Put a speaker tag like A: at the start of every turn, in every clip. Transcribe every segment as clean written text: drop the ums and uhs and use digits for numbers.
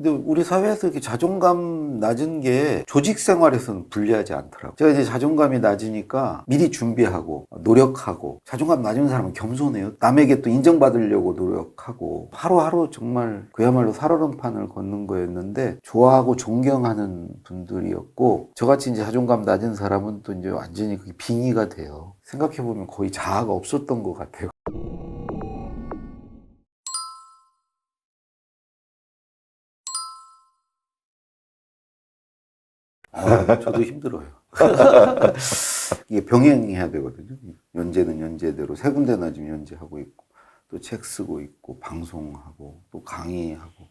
A: 근데 우리 사회에서 이렇게 자존감 낮은 게 조직 생활에서는 불리하지 않더라고요. 제가 이제 자존감이 낮으니까 미리 준비하고 노력하고, 자존감 낮은 사람은 겸손해요. 남에게 또 인정받으려고 노력하고, 하루하루 정말 그야말로 살얼음판을 걷는 거였는데 좋아하고 존경하는 분들이었고, 저같이 이제 자존감 낮은 사람은 또 이제 완전히 그게 빙의가 돼요. 생각해보면 거의 자아가 없었던 것 같아요. 저도 힘들어요. 이게 병행해야 되거든요. 연재는 연재대로 세 군데나 지금 연재하고 있고, 또 책 쓰고 있고, 방송하고, 또 강의하고.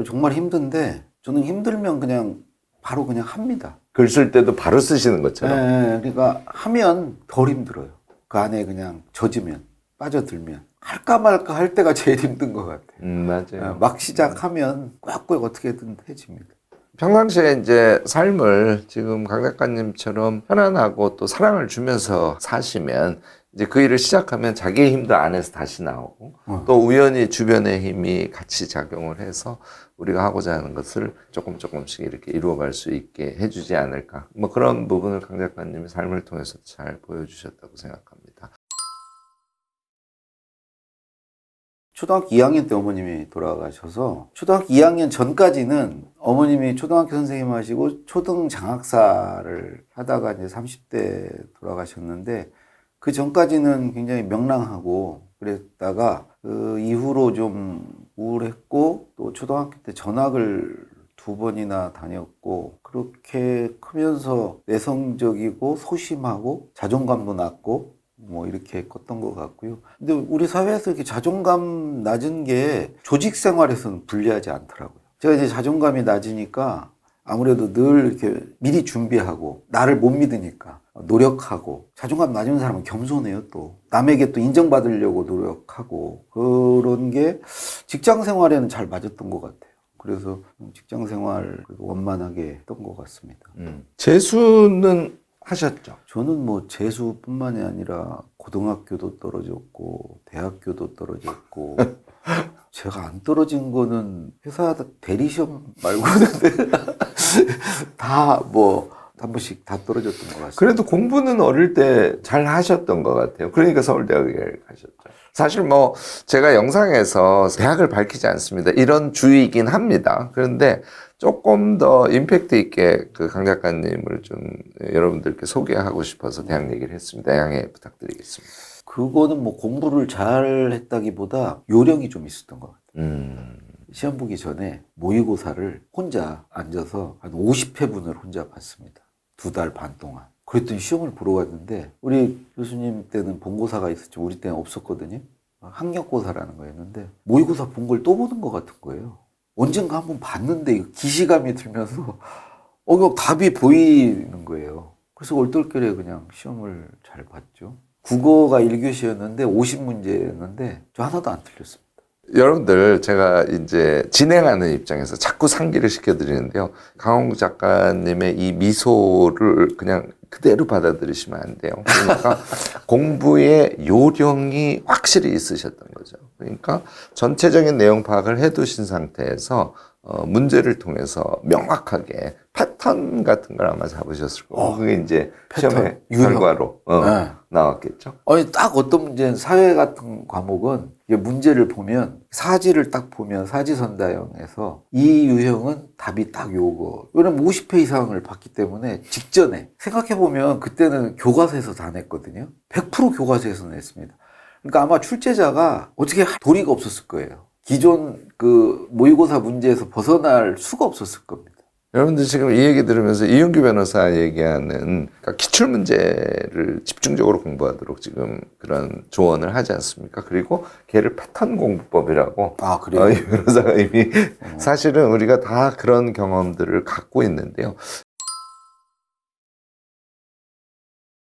A: 정말 힘든데, 저는 힘들면 그냥 바로 그냥 합니다.
B: 글 쓸 때도 바로 쓰시는 것처럼.
A: 네, 그러니까 하면 덜 힘들어요. 그 안에 그냥 젖으면, 빠져들면. 할까 말까 할 때가 제일 힘든 것 같아요.
B: 맞아요.
A: 막 시작하면 꽉꽉 어떻게든 해집니다.
B: 평상시에 이제 삶을 지금 강 작가님처럼 편안하고 또 사랑을 주면서 사시면 이제 그 일을 시작하면 자기의 힘도 안에서 다시 나오고 또 우연히 주변의 힘이 같이 작용을 해서 우리가 하고자 하는 것을 조금씩 이렇게 이루어갈 수 있게 해주지 않을까. 뭐 그런 부분을 강 작가님의 삶을 통해서 잘 보여주셨다고 생각합니다.
A: 초등학교 2학년 때 어머님이 돌아가셔서 초등학교 2학년 전까지는 어머님이 초등학교 선생님 하시고 초등 장학사를 하다가 이제 30대 돌아가셨는데, 그 전까지는 굉장히 명랑하고 그랬다가 그 이후로 좀 우울했고, 또 초등학교 때 전학을 2번이나 다녔고, 그렇게 크면서 내성적이고 소심하고 자존감도 낮고 뭐 이렇게 컸던 것 같고요. 근데 우리 사회에서 이렇게 자존감 낮은 게 조직 생활에서는 불리하지 않더라고요. 제가 이제 자존감이 낮으니까 아무래도 늘 이렇게 미리 준비하고, 나를 못 믿으니까 노력하고, 자존감 낮은 사람은 겸손해요. 또 남에게 또 인정받으려고 노력하고, 그런 게 직장 생활에는 잘 맞았던 것 같아요. 그래서 직장 생활 원만하게 했던 것 같습니다.
B: 재수는 하셨죠?
A: 저는 뭐 재수뿐만이 아니라 고등학교도 떨어졌고 대학교도 떨어졌고 제가 안 떨어진 거는 회사 대리시험 말고는 다 뭐 한 번씩 다 떨어졌던 것 같습니다.
B: 그래도 공부는 어릴 때 잘 하셨던 것 같아요. 그러니까 서울대학에 가셨죠. 사실 뭐 제가 영상에서 대학을 밝히지 않습니다. 이런 주의이긴 합니다. 그런데 조금 더 임팩트 있게 그 강 작가님을 좀 여러분들께 소개하고 싶어서 대학 얘기를 했습니다. 양해 부탁드리겠습니다.
A: 그거는 뭐 공부를 잘 했다기보다 요령이 좀 있었던 것 같아요. 시험 보기 전에 모의고사를 혼자 앉아서 한 50회분을 혼자 봤습니다. 2달 반 동안. 그랬더니 시험을 보러 갔는데, 우리 교수님 때는 본고사가 있었지 우리 때는 없었거든요. 학력고사라는 거였는데 모의고사 본 걸 또 보는 것 같은 거예요. 언젠가 한번 봤는데 이거 기시감이 들면서 이거 답이 보이는 거예요. 그래서 얼떨결에 그냥 시험을 잘 봤죠. 국어가 1교시였는데 50문제였는데 저 하나도 안 틀렸습니다.
B: 여러분들 제가 이제 진행하는 입장에서 자꾸 상기를 시켜드리는데요. 강홍 작가님의 이 미소를 그냥 그대로 받아들이시면 안 돼요. 그러니까 공부의 요령이 확실히 있으셨던 거죠. 그러니까 전체적인 내용 파악을 해두신 상태에서 문제를 통해서 명확하게 패턴 같은 걸 아마 잡으셨을 거고, 그게 이제
A: 패턴,
B: 시험의
A: 유형.
B: 결과로
A: 네.
B: 나왔겠죠.
A: 아니, 딱 어떤 문제는 사회 같은 과목은 이게 문제를 보면 사지를 딱 보면 사지선다형에서 이 유형은 답이 딱 요거. 왜냐면 50회 이상을 봤기 때문에 직전에 생각해보면 그때는 교과서에서 다 냈거든요. 100% 교과서에서 냈습니다. 그러니까 아마 출제자가 어떻게 할 도리가 없었을 거예요. 기존 그 모의고사 문제에서 벗어날 수가 없었을 겁니다.
B: 여러분들 지금 이 얘기 들으면서 이윤규 변호사 얘기하는 그러니까 기출문제를 집중적으로 공부하도록 지금 그런 조언을 하지 않습니까? 그리고 걔를 패턴 공부법이라고.
A: 아, 그래요?
B: 이 변호사가 이미 사실은 우리가 다 그런 경험들을 갖고 있는데요.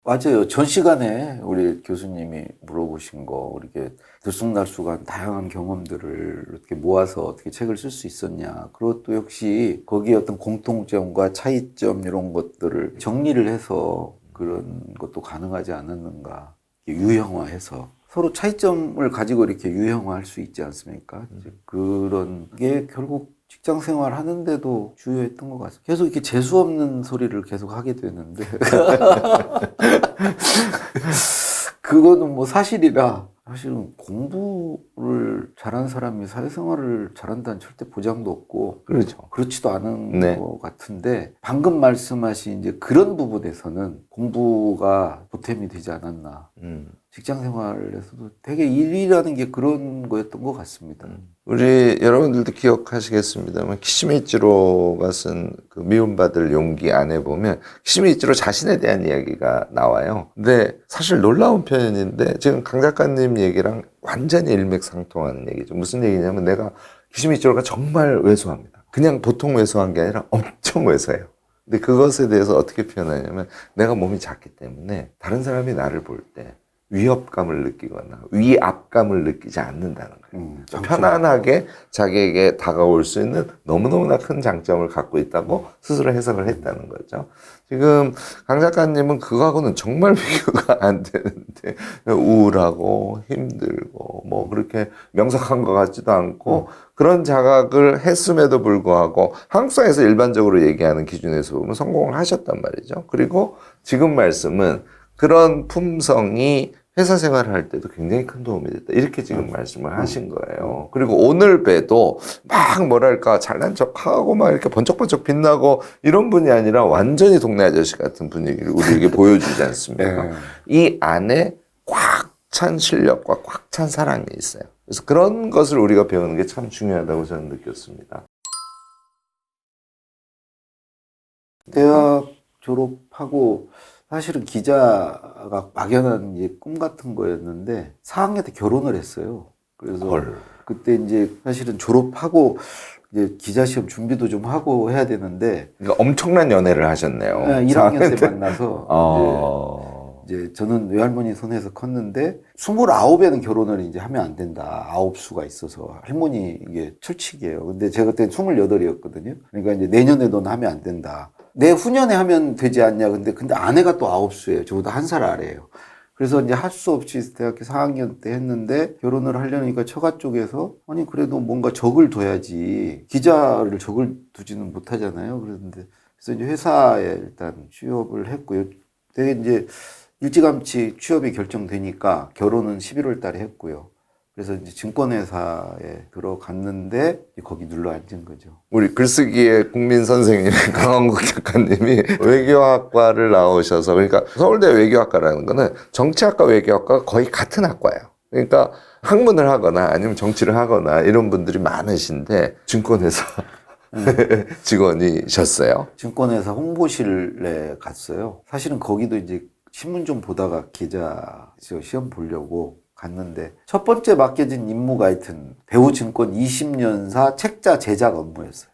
A: 맞아요. 전 시간에 우리 교수님이 물어보신 거, 이렇게 들쑥날쑥한 다양한 경험들을 이렇게 모아서 어떻게 책을 쓸 수 있었냐. 그것도 역시 거기에 어떤 공통점과 차이점 이런 것들을 정리를 해서 그런 것도 가능하지 않았는가. 유형화해서. 서로 차이점을 가지고 이렇게 유형화할 수 있지 않습니까? 이제 그런 게 결국 직장 생활 하는데도 주요했던 것 같습니다. 계속 이렇게 재수 없는 소리를 계속 하게 되는데 그거는 뭐 사실이라 사실은 공부를 잘한 사람이 사회생활을 잘한다는 절대 보장도 없고
B: 그렇죠.
A: 그렇지도 않은
B: 네.
A: 것 같은데 방금 말씀하신 이제 그런 부분에서는 공부가 보탬이 되지 않았나. 직장 생활에서도 되게 일이라는 게 그런 거였던 것 같습니다.
B: 우리 여러분들도 기억하시겠습니다만 키시미치로가 쓴 그 미움받을 용기 안에 보면 키시미치로 자신에 대한 이야기가 나와요. 근데 사실 놀라운 표현인데 지금 강 작가님 얘기랑 완전히 일맥상통하는 얘기죠. 무슨 얘기냐면 내가 키시미치로가 정말 왜소합니다. 그냥 보통 왜소한 게 아니라 엄청 왜소해요. 근데 그것에 대해서 어떻게 표현하냐면 내가 몸이 작기 때문에 다른 사람이 나를 볼 때 위협감을 느끼거나 위압감을 느끼지 않는다는 거예요. 편안하게 자기에게 다가올 수 있는 너무너무나 큰 장점을 갖고 있다고 스스로 해석을 했다는 거죠. 지금 강 작가님은 그거하고는 정말 비교가 안 되는데 우울하고 힘들고 뭐 그렇게 명석한 것 같지도 않고 그런 자각을 했음에도 불구하고 한국사에서 일반적으로 얘기하는 기준에서 보면 성공을 하셨단 말이죠. 그리고 지금 말씀은 그런 품성이 회사 생활을 할 때도 굉장히 큰 도움이 됐다. 이렇게 지금 말씀을 하신 거예요. 그리고 오늘 봬도 막 뭐랄까 잘난 척하고 막 이렇게 번쩍번쩍 빛나고 이런 분이 아니라 완전히 동네 아저씨 같은 분위기를 우리에게 보여주지 않습니까? 이 안에 꽉 찬 실력과 꽉 찬 사랑이 있어요. 그래서 그런 것을 우리가 배우는 게 참 중요하다고 저는 느꼈습니다.
A: 대학 졸업하고 사실은 기자가 막연한 이제 꿈 같은 거였는데 4학년 때 결혼을 했어요. 그래서 그때 이제 사실은 졸업하고 이제 기자 시험 준비도 좀 하고 해야 되는데
B: 그러니까 엄청난 연애를 하셨네요.
A: 1학년 때 만나서 이제 저는 외할머니 손에서 컸는데 29에는 결혼을 이제 하면 안 된다. 아홉수가 있어서 할머니 이게 철칙이에요. 근데 제가 그때 28이었거든요. 그러니까 이제 내년에 넌 하면 안 된다. 내 후년에 하면 되지 않냐. 근데 아내가 또 9수예요. 저보다 1살 아래예요. 그래서 이제 할 수 없이 대학교 4학년 때 했는데 결혼을 하려니까 처가 쪽에서 아니 그래도 뭔가 적을 둬야지 기자를 적을 두지는 못하잖아요. 그래서 이제 회사에 일단 취업을 했고요. 되게 이제 일찌감치 취업이 결정되니까 결혼은 11월 달에 했고요. 그래서 이제 증권회사에 들어갔는데 거기 눌러 앉은 거죠.
B: 우리 글쓰기의 국민 선생님 강원국 작가님이 외교학과를 나오셔서 그러니까 서울대 외교학과라는 거는 정치학과 외교학과가 거의 같은 학과예요. 그러니까 학문을 하거나 아니면 정치를 하거나 이런 분들이 많으신데 증권회사 직원이셨어요.
A: 증권회사 홍보실에 갔어요. 사실은 거기도 이제 신문 좀 보다가 기자 시험 보려고 갔는데 첫 번째 맡겨진 임무가 하여튼 대우증권 20년사 책자 제작 업무였어요.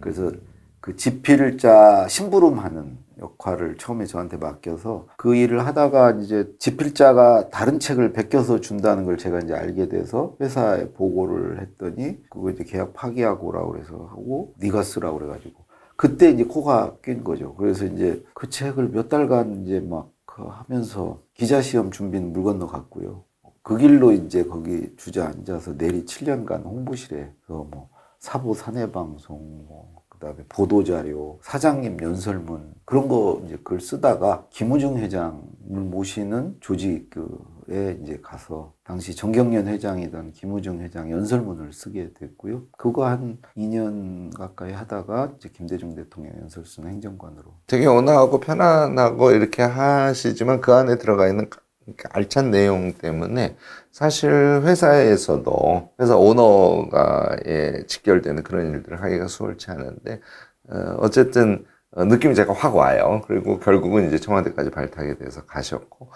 A: 그래서 그 집필자 심부름하는 역할을 처음에 저한테 맡겨서 그 일을 하다가 이제 집필자가 다른 책을 베껴서 준다는 걸 제가 이제 알게 돼서 회사에 보고를 했더니 그거 이제 계약 파기하고 오라고 그래서 하고 네가 쓰라고 그래가지고 그때 이제 코가 낀 거죠. 그래서 이제 그 책을 몇 달간 이제 막 하면서 기자 시험 준비는 물 건너 갔고요. 그 길로 이제 거기 주저앉아서 내리 7년간 홍보실에 뭐 사보 사내방송 그다음에 보도자료 사장님 연설문 그런 거 이제 글 쓰다가 김우중 회장을 모시는 조직에 이제 가서 당시 정경련 회장이던 김우중 회장 연설문을 쓰게 됐고요. 그거 한 2년 가까이 하다가 이제 김대중 대통령 연설 쓰는 행정관으로.
B: 되게 온화하고 편안하고 이렇게 하시지만 그 안에 들어가 있는 알찬 내용 때문에 사실 회사에서도 회사 오너가 직결되는 그런 일들을 하기가 수월치 않은데 어쨌든 느낌이 제가 확 와요. 그리고 결국은 이제 청와대까지 발탁이 돼서 가셨고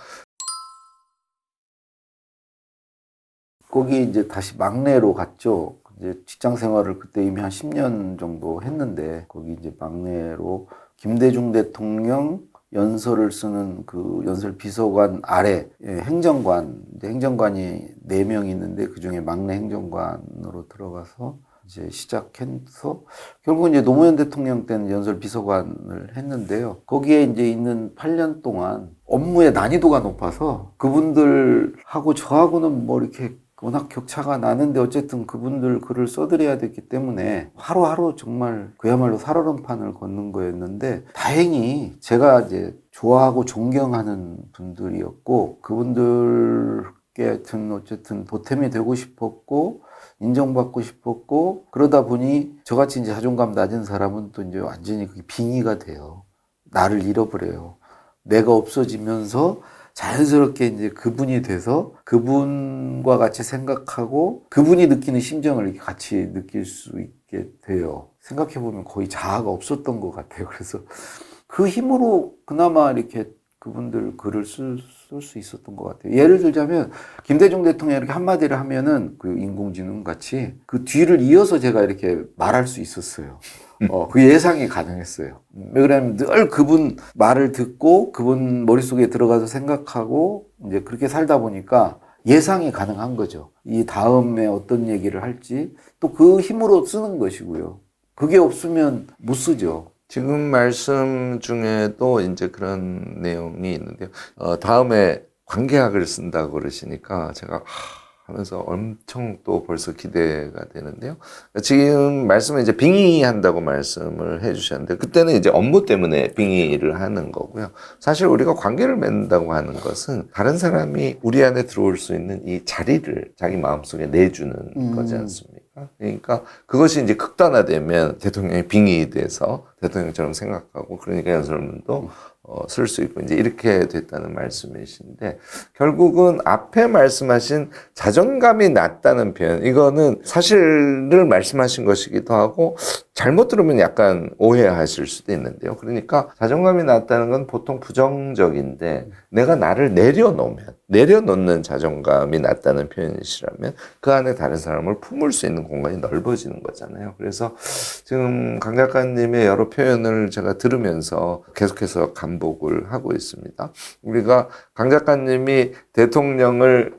A: 거기 이제 다시 막내로 갔죠. 이제 직장 생활을 그때 이미 한 10년 정도 했는데 거기 이제 막내로 김대중 대통령 연설을 쓰는 그 연설 비서관 아래 행정관, 행정관이 4명 있는데 그 중에 막내 행정관으로 들어가서 이제 시작해서 결국은 이제 노무현 대통령 때는 연설 비서관을 했는데요. 거기에 이제 있는 8년 동안 업무의 난이도가 높아서 그분들하고 저하고는 뭐 이렇게 워낙 격차가 나는데 어쨌든 그분들 글을 써드려야 됐기 때문에 하루하루 정말 그야말로 살얼음판을 걷는 거였는데 다행히 제가 이제 좋아하고 존경하는 분들이었고 그분들께 하여튼 어쨌든 보탬이 되고 싶었고 인정받고 싶었고 그러다 보니 저같이 이제 자존감 낮은 사람은 또 이제 완전히 그게 빙의가 돼요. 나를 잃어버려요. 내가 없어지면서 자연스럽게 이제 그분이 돼서 그분과 같이 생각하고 그분이 느끼는 심정을 이렇게 같이 느낄 수 있게 돼요. 생각해보면 거의 자아가 없었던 것 같아요. 그래서 그 힘으로 그나마 이렇게 그분들 글을 쓸 수 있었던 것 같아요. 예를 들자면 김대중 대통령이 이렇게 한마디를 하면은 그 인공지능 같이 그 뒤를 이어서 제가 이렇게 말할 수 있었어요. 그 예상이 가능했어요. 왜 그러냐면 늘 그분 말을 듣고 그분 머릿속에 들어가서 생각하고 이제 그렇게 살다 보니까 예상이 가능한 거죠. 이 다음에 어떤 얘기를 할지 또 그 힘으로 쓰는 것이고요. 그게 없으면 못 쓰죠.
B: 지금 말씀 중에도 이제 그런 내용이 있는데요. 다음에 관계학을 쓴다고 그러시니까 제가 하면서 엄청 또 벌써 기대가 되는데요. 지금 말씀은 이제 빙의한다고 말씀을 해주셨는데 그때는 이제 업무 때문에 빙의를 하는 거고요. 사실 우리가 관계를 맺는다고 하는 것은 다른 사람이 우리 안에 들어올 수 있는 이 자리를 자기 마음속에 내주는 거지 않습니까? 그러니까 그것이 이제 극단화되면 대통령이 빙의돼서 대통령처럼 생각하고 그러니까 연설문도 쓸 수 있고 이제 이렇게 됐다는 말씀이신데 결국은 앞에 말씀하신 자존감이 낮다는 표현 이거는 사실을 말씀하신 것이기도 하고 잘못 들으면 약간 오해하실 수도 있는데요. 그러니까 자존감이 낮다는 건 보통 부정적인데 내가 나를 내려놓는 자존감이 낮다는 표현이시라면 그 안에 다른 사람을 품을 수 있는 공간이 넓어지는 거잖아요. 그래서 지금 강 작가님의 여러 표현을 제가 들으면서 계속해서 반복을 하고 있습니다. 우리가 강 작가님이 대통령을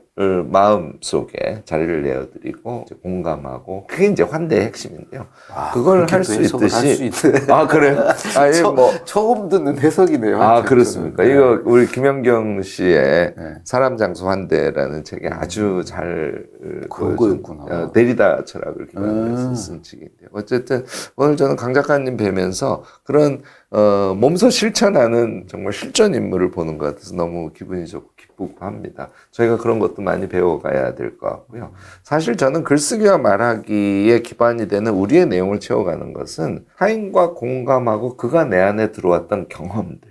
B: 마음속에 자리를 내어드리고 이제 공감하고 그게 이제 환대의 핵심인데요. 그걸 할 수 있듯이 아 그래요?
A: 처음 듣는 해석이네요.
B: 아 그렇습니까?
A: 네.
B: 이거 우리 김연경 씨의
A: 네.
B: 사람 장소 환대라는 책에 아주 잘
A: 그거였구나.
B: 데리다 철학을 기반으로 쓴 책인데요. 어쨌든 오늘 저는 강 작가님 뵈면서 그런 몸소 실천하는 정말 실전 인물을 보는 것 같아서 너무 기분이 좋고 기쁘고 합니다. 저희가 그런 것도 많이 배워가야 될 것 같고요. 사실 저는 글쓰기와 말하기에 기반이 되는 우리의 내용을 채워가는 것은 타인과 공감하고 그가 내 안에 들어왔던 경험들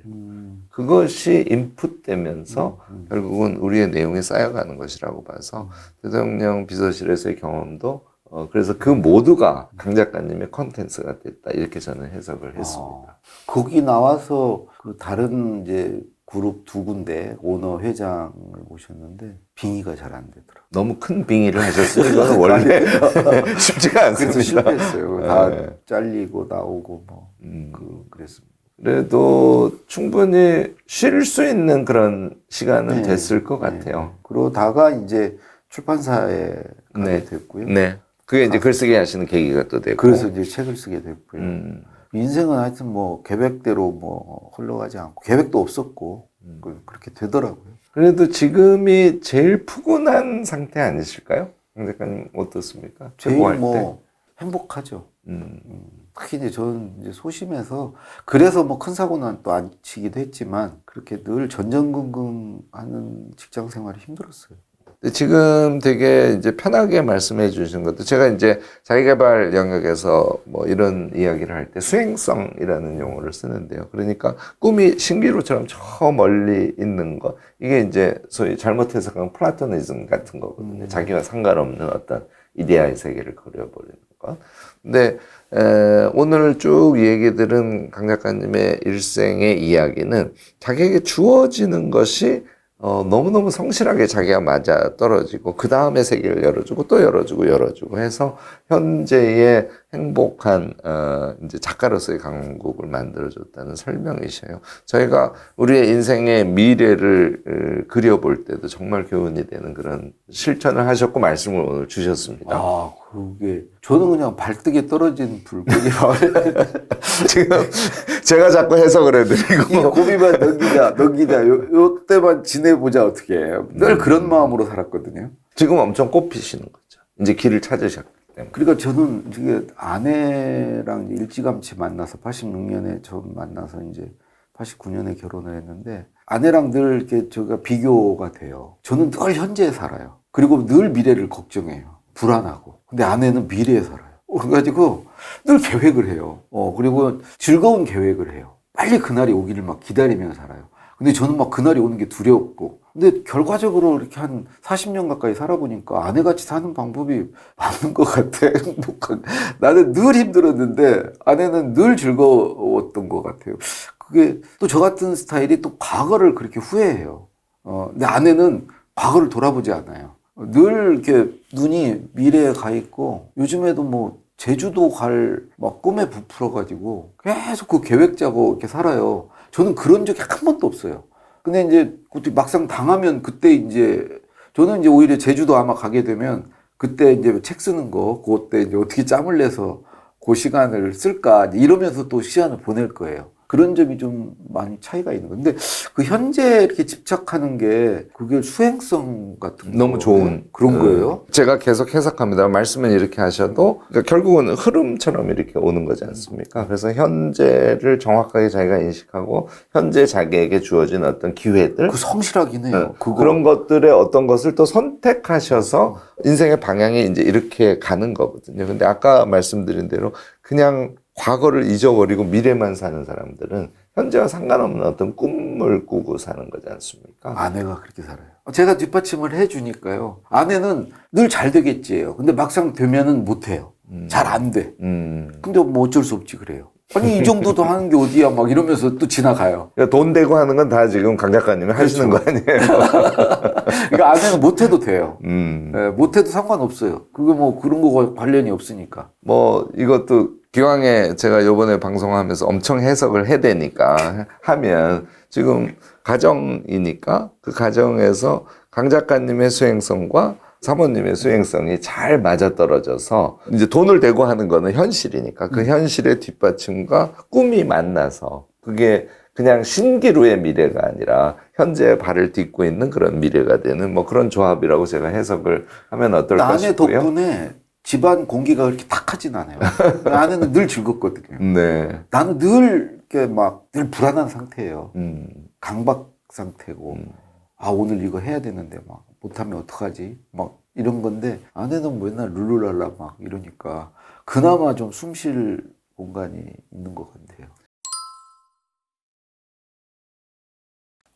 B: 그것이 인풋되면서 결국은 우리의 내용이 쌓여가는 것이라고 봐서 대통령 비서실에서의 경험도 그래서 그 모두가 강 작가님의 컨텐츠가 됐다 이렇게 저는 해석을 했습니다.
A: 거기 나와서 그 다른 이제 그룹 두 군데 오너 회장을 모셨는데 빙의가 잘 안 되더라고요.
B: 너무 큰 빙의를 하셨으니 이거는 원래 쉽지가
A: 그래서
B: 않습니다.
A: 실패했어요. 다 잘리고 나오고 그랬습니다.
B: 그래도 충분히 쉴 수 있는 그런 시간은 됐을 것 같아요.
A: 그러다가 이제 출판사에 가게 됐고요.
B: 네. 그게 이제 글쓰기 하시는 계기가 또 됐고.
A: 그래서 이제 책을 쓰게 됐고요. 인생은 하여튼 뭐 계획대로 뭐 흘러가지 않고 계획도 없었고 그렇게 되더라고요.
B: 그래도 지금이 제일 푸근한 상태 아니실까요? 강 작가님 어떻습니까?
A: 제일
B: 최고할
A: 뭐
B: 때.
A: 행복하죠. 특히 이제 저는 이제 소심해서 그래서 뭐 큰 사고는 또 안 치기도 했지만 그렇게 늘 전전긍긍하는 직장 생활이 힘들었어요.
B: 지금 되게 이제 편하게 말씀해 주신 것도 제가 이제 자기개발 영역에서 뭐 이런 이야기를 할 때 수행성이라는 용어를 쓰는데요. 그러니까 꿈이 신기루처럼 저 멀리 있는 것 이게 이제 소위 잘못 해석한 플라토니즘 같은 거거든요. 자기와 상관없는 어떤 이데아의 세계를 그려버리는 것. 근데 오늘 쭉 얘기 들은 강 작가님의 일생의 이야기는 자기에게 주어지는 것이 너무너무 성실하게 자기가 맞아 떨어지고 그 다음에 세계를 열어주고 또 열어주고 해서 현재의 행복한 이제 작가로서의 강국을 만들어줬다는 설명이셔요. 저희가 우리의 인생의 미래를 그려볼 때도 정말 교훈이 되는 그런 실천을 하셨고 말씀을 오늘 주셨습니다.
A: 아, 그게 저는 그냥 발등에 떨어진 불고기
B: 지금 제가 자꾸 해석을 해드리고
A: 이 고비만 넘기자 요때만 지내보자 어떻게 해요. 늘 그런 마음으로 살았거든요.
B: 지금 엄청 꽃피시는 거죠. 이제 길을 찾으셨기 때문에.
A: 그러니까 저는 이게 아내랑 일찌감치 만나서 86년에 처음 만나서 이제 89년에 결혼을 했는데 아내랑 늘 이렇게 제가 비교가 돼요. 저는 늘 현재에 살아요. 그리고 늘 미래를 걱정해요. 불안하고. 근데 아내는 미래에 살아요. 그래가지고 늘 계획을 해요. 그리고 즐거운 계획을 해요. 빨리 그날이 오기를 막 기다리며 살아요. 근데 저는 막 그날이 오는 게 두렵고. 근데 결과적으로 이렇게 한 40년 가까이 살아보니까 아내같이 사는 방법이 맞는 것 같아. 행복한. 나는 늘 힘들었는데 아내는 늘 즐거웠던 것 같아요. 그게 또 저 같은 스타일이 또 과거를 그렇게 후회해요. 근데 아내는 과거를 돌아보지 않아요. 늘 이렇게 눈이 미래에 가 있고 요즘에도 뭐 제주도 갈 막 꿈에 부풀어가지고 계속 그 계획 짜고 이렇게 살아요. 저는 그런 적이 한 번도 없어요. 근데 이제 그것도 막상 당하면 그때 이제 저는 이제 오히려 제주도 아마 가게 되면 그때 이제 책 쓰는 거 그때 이제 어떻게 짬을 내서 그 시간을 쓸까 이러면서 또 시간을 보낼 거예요. 그런 점이 좀 많이 차이가 있는 건데 그 현재 이렇게 집착하는 게 그게 수행성 같은
B: 너무 좋은
A: 그런 거예요.
B: 제가 계속 해석합니다. 말씀은 이렇게 하셔도 그러니까 결국은 흐름처럼 이렇게 오는 거지 않습니까? 그래서 현재를 정확하게 자기가 인식하고 현재 자기에게 주어진 어떤 기회들
A: 그 성실하긴 해요.
B: 그런 것들의 어떤 것을 또 선택하셔서 인생의 방향이 이제 이렇게 가는 거거든요. 근데 아까 말씀드린 대로 그냥 과거를 잊어버리고 미래만 사는 사람들은 현재와 상관없는 어떤 꿈을 꾸고 사는 거지 않습니까?
A: 아내가 그렇게 살아요. 제가 뒷받침을 해주니까요. 아내는 늘 잘 되겠지예요. 근데 막상 되면은 못해요. 잘 안 돼. 근데 뭐 어쩔 수 없지 그래요. 아니 이 정도도 하는 게 어디야 막 이러면서 또 지나가요.
B: 그러니까 돈 대고 하는 건 다 지금 강 작가님이 하시는 거 아니에요?
A: 그러니까 아내는 못해도 돼요. 네, 못해도 상관없어요. 그거 뭐 그런 거 관련이 없으니까.
B: 뭐 이것도 기왕에 제가 요번에 방송하면서 엄청 해석을 해대니까 하면 지금 가정이니까 그 가정에서 강 작가님의 수행성과 사모님의 수행성이 잘 맞아떨어져서 이제 돈을 대고 하는 거는 현실이니까 그 현실의 뒷받침과 꿈이 만나서 그게 그냥 신기루의 미래가 아니라 현재에 발을 딛고 있는 그런 미래가 되는 뭐 그런 조합이라고 제가 해석을 하면 어떨까
A: 아내
B: 싶고요.
A: 덕분에 집안 공기가 그렇게 탁하진 않아요. 아내는 늘 즐겁거든요.
B: 네.
A: 나는 늘 이렇게 막 늘 불안한 상태예요. 강박 상태고 아 오늘 이거 해야 되는데 막 못하면 어떡하지 막 이런 건데 아내는 맨날 룰루랄라 막 이러니까 그나마 좀 숨 쉴 공간이 있는 것 같아요.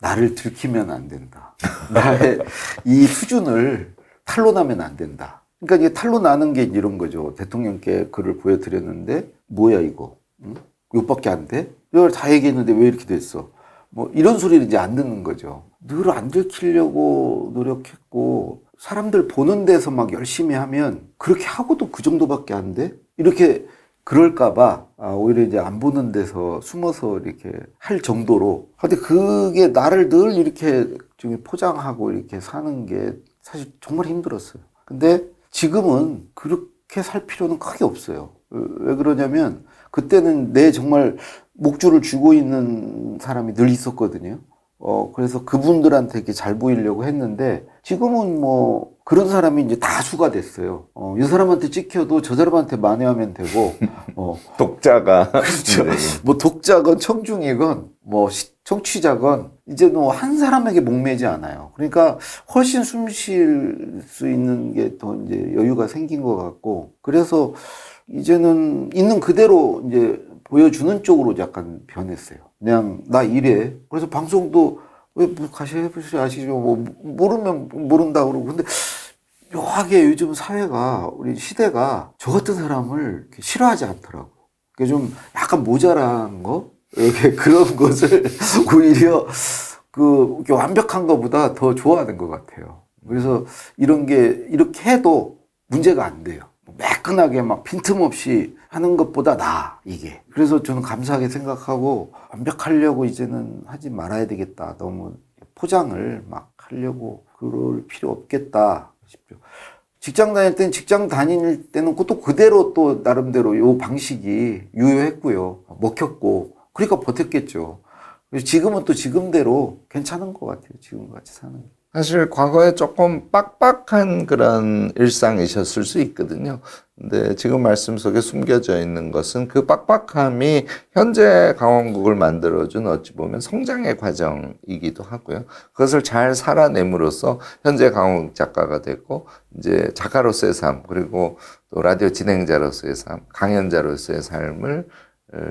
A: 나를 들키면 안 된다. 나의 이 수준을 탄로나면 안 된다. 그러니까 이게 탄로나는 게 이런 거죠. 대통령께 글을 보여드렸는데 뭐야 이거? 응? 이것밖에 안 돼? 이걸 다 얘기했는데 왜 이렇게 됐어? 뭐 이런 소리를 이제 안 듣는 거죠. 늘 안 들키려고 노력했고 사람들 보는 데서 막 열심히 하면 그렇게 하고도 그 정도밖에 안 돼? 이렇게 그럴까봐 오히려 이제 안 보는 데서 숨어서 이렇게 할 정도로. 근데 그게 나를 늘 이렇게 좀 포장하고 이렇게 사는 게 사실 정말 힘들었어요. 근데 지금은 그렇게 살 필요는 크게 없어요. 왜 그러냐면 그때는 내 정말 목줄을 쥐고 있는 사람이 늘 있었거든요. 그래서 그분들한테 이렇게 잘 보이려고 했는데 지금은 뭐 그런 사람이 이제 다수가 됐어요. 이 사람한테 찍혀도 저 사람한테 만회하면 되고,
B: 독자가.
A: 그렇죠.
B: 네.
A: 뭐 독자건 청중이건 뭐 청취자건 이제 뭐 한 사람에게 목매지 않아요. 그러니까 훨씬 숨 쉴 수 있는 게 더 이제 여유가 생긴 것 같고 그래서 이제는 있는 그대로 이제 보여주는 쪽으로 약간 변했어요. 그냥 나 이래. 그래서 방송도 왜 뭐 가시 해보시 아시죠? 뭐 모르면 모른다 그러고 근데 묘하게 요즘 사회가 우리 시대가 저 같은 사람을 이렇게 싫어하지 않더라고. 그게 좀 약간 모자란 거 이렇게 그런 것을 오히려 그 이렇게 완벽한 것보다 더 좋아하는 것 같아요. 그래서 이런 게 이렇게 해도 문제가 안 돼요. 매끈하게 막 빈틈없이 하는 것보다 나아 이게. 그래서 저는 감사하게 생각하고 완벽하려고 이제는 하지 말아야 되겠다. 너무 포장을 막 하려고 그럴 필요 없겠다 싶죠. 직장 다닐 때는 또 그대로 또 나름대로 요 방식이 유효했고요. 먹혔고 그러니까 버텼겠죠. 지금은 또 지금대로 괜찮은 것 같아요. 지금 같이 사는 게.
B: 사실 과거에 조금 빡빡한 그런 일상이셨을 수 있거든요. 근데 지금 말씀 속에 숨겨져 있는 것은 그 빡빡함이 현재 강원국을 만들어준 어찌 보면 성장의 과정이기도 하고요. 그것을 잘 살아냄으로써 현재 강원국 작가가 됐고, 이제 작가로서의 삶, 그리고 또 라디오 진행자로서의 삶, 강연자로서의 삶을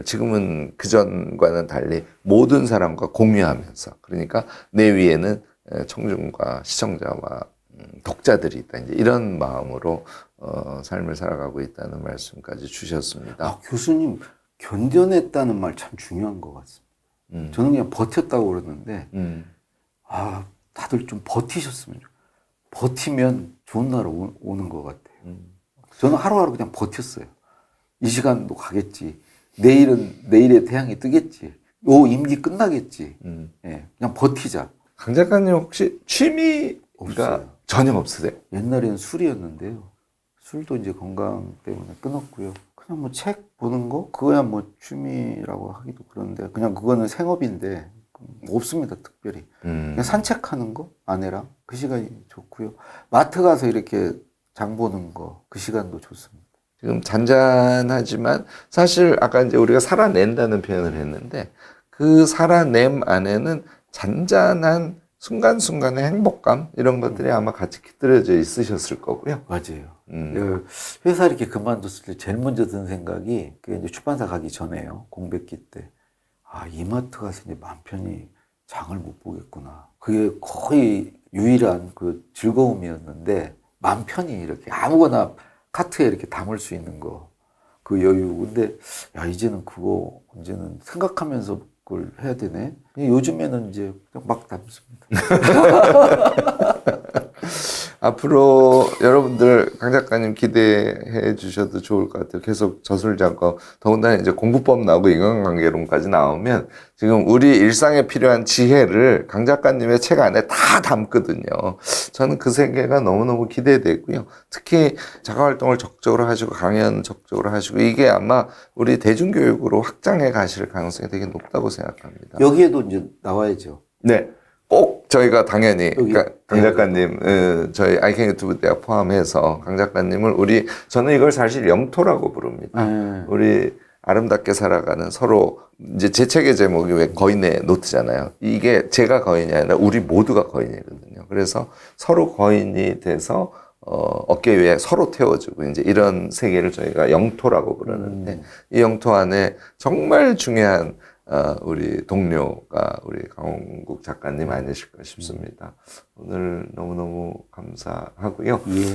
B: 지금은 그전과는 달리 모든 사람과 공유하면서, 그러니까 내 위에는 청중과 시청자와 독자들이 있다. 이제 이런 마음으로 삶을 살아가고 있다는 말씀까지 주셨습니다.
A: 아, 교수님 견뎌냈다는 말 참 중요한 것 같습니다. 저는 그냥 버텼다고 그러는데 아, 다들 좀 버티셨으면 좋겠어요. 버티면 좋은 날 오는 것 같아요. 저는 하루하루 그냥 버텼어요. 이 시간도 가겠지. 내일의 태양이 뜨겠지. 요 임기 끝나겠지. 예, 그냥 버티자.
B: 강 작가님 혹시 취미가
A: 없어요.
B: 전혀 없으세요?
A: 옛날에는 술이었는데요. 술도 이제 건강 때문에 끊었고요. 그냥 뭐 책 보는 거? 그거야 뭐 취미라고 하기도 그런데 그냥 그거는 생업인데 없습니다, 특별히. 그냥 산책하는 거? 아내랑 그 시간이 좋고요. 마트 가서 이렇게 장 보는 거 그 시간도 좋습니다.
B: 지금 잔잔하지만 사실 아까 이제 우리가 살아낸다는 표현을 했는데 그 살아냄 안에는 잔잔한 순간순간의 행복감 이런 것들이 아마 같이 깃들여져 있으셨을 거고요.
A: 맞아요. 회사 이렇게 그만뒀을 때 제일 먼저 든 생각이 그게 이제 출판사 가기 전에요. 공백기 때. 아, 이마트 가서 이제 맘 편히 장을 못 보겠구나. 그게 거의 유일한 그 즐거움이었는데 맘 편히 이렇게 아무거나 카트에 이렇게 담을 수 있는 거. 그 여유. 근데 야, 이제는 그거 언제는 생각하면서 그걸 해야 되네. 요즘에는 이제 그냥 막 담습니다.
B: 앞으로 여러분들 강 작가님 기대해 주셔도 좋을 것 같아요. 계속 저술작가, 더군다나 이제 공부법 나오고 인간관계론까지 나오면 지금 우리 일상에 필요한 지혜를 강 작가님의 책 안에 다 담거든요. 저는 그 세계가 너무너무 기대되고요. 특히 작가활동을 적극적으로 하시고 강연 적극적으로 하시고 이게 아마 우리 대중교육으로 확장해 가실 가능성이 되게 높다고 생각합니다.
A: 여기에도 이제 나와야죠.
B: 네. 꼭 저희가 당연히
A: 여기
B: 강 작가님 저희 아이캔 유튜브 대학 포함해서 강 작가님을 저는 이걸 사실 영토라고 부릅니다. 우리 아름답게 살아가는 서로 이제 제 책의 제목이 왜 거인의 노트잖아요. 이게 제가 거인이 아니라 우리 모두가 거인이거든요. 그래서 서로 거인이 돼서 어깨 위에 서로 태워주고 이제 이런 세계를 저희가 영토라고 부르는데 이 영토 안에 정말 중요한 우리 동료가 우리 강원국 작가님 아니실까 싶습니다. 오늘 너무너무 감사하고요.
A: 예.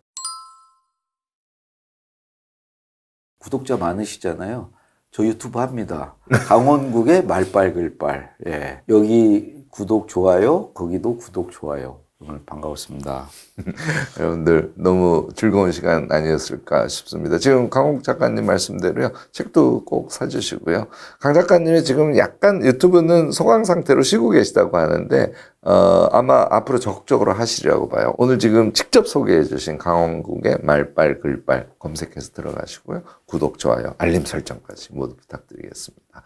A: 구독자 많으시잖아요. 저 유튜브 합니다. 강원국의 말빨글빨. 예. 여기 구독, 좋아요. 거기도 구독, 좋아요. 오늘 반가웠습니다.
B: 여러분들 너무 즐거운 시간 아니었을까 싶습니다. 지금 강홍 작가님 말씀대로요. 책도 꼭 사주시고요. 강 작가님이 지금 약간 유튜브는 소강 상태로 쉬고 계시다고 하는데 아마 앞으로 적극적으로 하시려고 봐요. 오늘 지금 직접 소개해 주신 강원국의 말빨 글빨 검색해서 들어가시고요. 구독, 좋아요, 알림 설정까지 모두 부탁드리겠습니다.